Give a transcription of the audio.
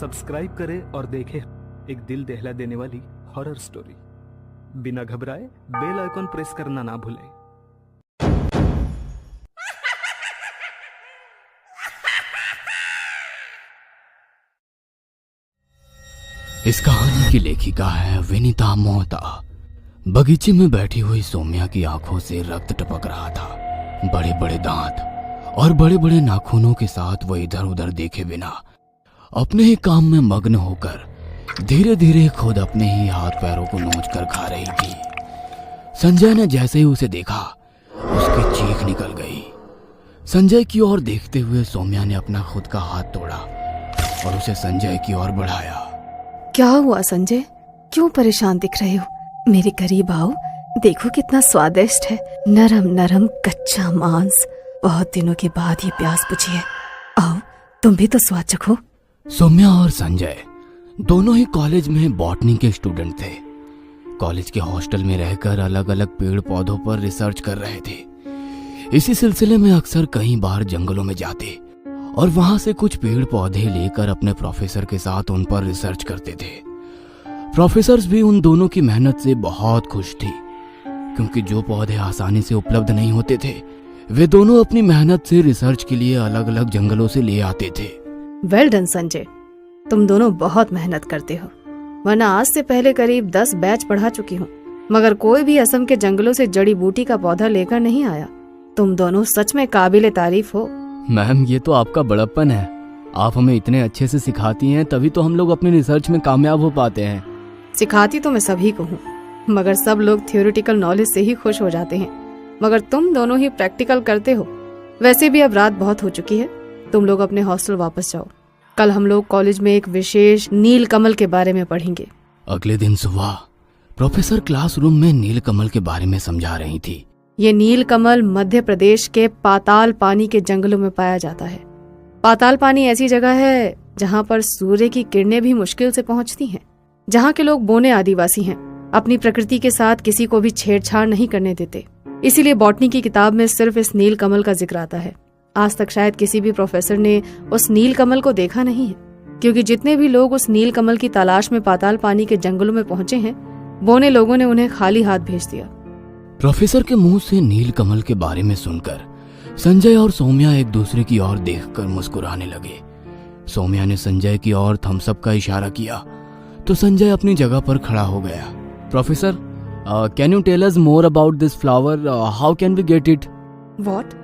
Subscribe करें और देखें एक दिल दहला देने वाली हॉरर स्टोरी। बिना घबराए बेल आइकॉन प्रेस करना ना भूलें। इस कहानी की लेखिका है विनीता मोहता। बगीचे में बैठी हुई सौम्या की आंखों से रक्त टपक रहा था। बड़े बड़े दांत और बड़े बड़े नाखूनों के साथ वो इधर उधर देखे बिना अपने ही काम में मग्न होकर धीरे धीरे खुद अपने ही हाथ पैरों को नोच कर खा रही थी। संजय ने जैसे ही उसे देखा उसकी चीख निकल गई। संजय की ओर देखते हुए सौम्या ने अपना खुद का हाथ तोड़ा और उसे संजय की ओर बढ़ाया। क्या हुआ संजय, क्यों परेशान दिख रहे हो? मेरे करीब आओ, देखो कितना स्वादिष्ट है, नरम नरम कच्चा मांस। बहुत दिनों के बाद ये प्यास बुझी है। आओ तुम भी तो स्वाद चखो। सौम्या और संजय दोनों ही कॉलेज में बॉटनी के स्टूडेंट थे। कॉलेज के हॉस्टल में रहकर अलग अलग पेड़ पौधों पर रिसर्च कर रहे थे। इसी सिलसिले में अक्सर कई बार जंगलों में जाते और वहां से कुछ पेड़ पौधे लेकर अपने प्रोफेसर के साथ उन पर रिसर्च करते थे। प्रोफेसर्स भी उन दोनों की मेहनत से बहुत खुश थी, क्योंकि जो पौधे आसानी से उपलब्ध नहीं होते थे वे दोनों अपनी मेहनत से रिसर्च के लिए अलग अलग जंगलों से ले आते थे। वेल डन संजय, तुम दोनों बहुत मेहनत करते हो, वरना आज से पहले करीब 10 बैच पढ़ा चुकी हूँ, मगर कोई भी असम के जंगलों से जड़ी बूटी का पौधा लेकर नहीं आया। तुम दोनों सच में काबिले तारीफ हो। मैम, ये तो आपका बड़प्पन है। आप हमें इतने अच्छे से सिखाती हैं, तभी तो हम लोग अपनी रिसर्च में कामयाब हो पाते हैं। सिखाती तो मैं सभी को हूँ, मगर सब लोग थियोरिटिकल नॉलेज से ही खुश हो जाते हैं, मगर तुम दोनों ही प्रैक्टिकल करते हो। वैसे भी अब रात बहुत हो चुकी है, तुम लोग अपने हॉस्टल वापस जाओ। कल हम लोग कॉलेज में एक विशेष नील कमल के बारे में पढ़ेंगे। अगले दिन सुबह प्रोफेसर क्लासरूम में नील कमल के बारे में समझा रही थी। ये नील कमल मध्य प्रदेश के पाताल पानी के जंगलों में पाया जाता है। पाताल पानी ऐसी जगह है जहाँ पर सूर्य की किरणें भी मुश्किल से पहुँचती हैं। जहाँ के लोग बोने आदिवासी हैं, अपनी प्रकृति के साथ किसी को भी छेड़छाड़ नहीं करने देते। इसीलिए बॉटनी की किताब में सिर्फ इस नील कमल का जिक्र आता है। आज तक शायद किसी भी प्रोफेसर ने उस नील कमल को देखा नहीं है, क्योंकि जितने भी लोग उस नील कमल की तलाश में पाताल पानी के जंगलों में पहुंचे हैं, बोने लोगों ने उन्हें खाली हाथ भेज दिया। प्रोफेसर के मुंह से नील कमल के बारे में सुनकर संजय और सौम्या एक दूसरे की ओर देखकर मुस्कुराने लगे। सौम्या ने संजय की ओर थम्स अप का इशारा किया तो संजय अपनी जगह पर खड़ा हो गया। Professor, can you tell us more about this flower? How can we get it? What?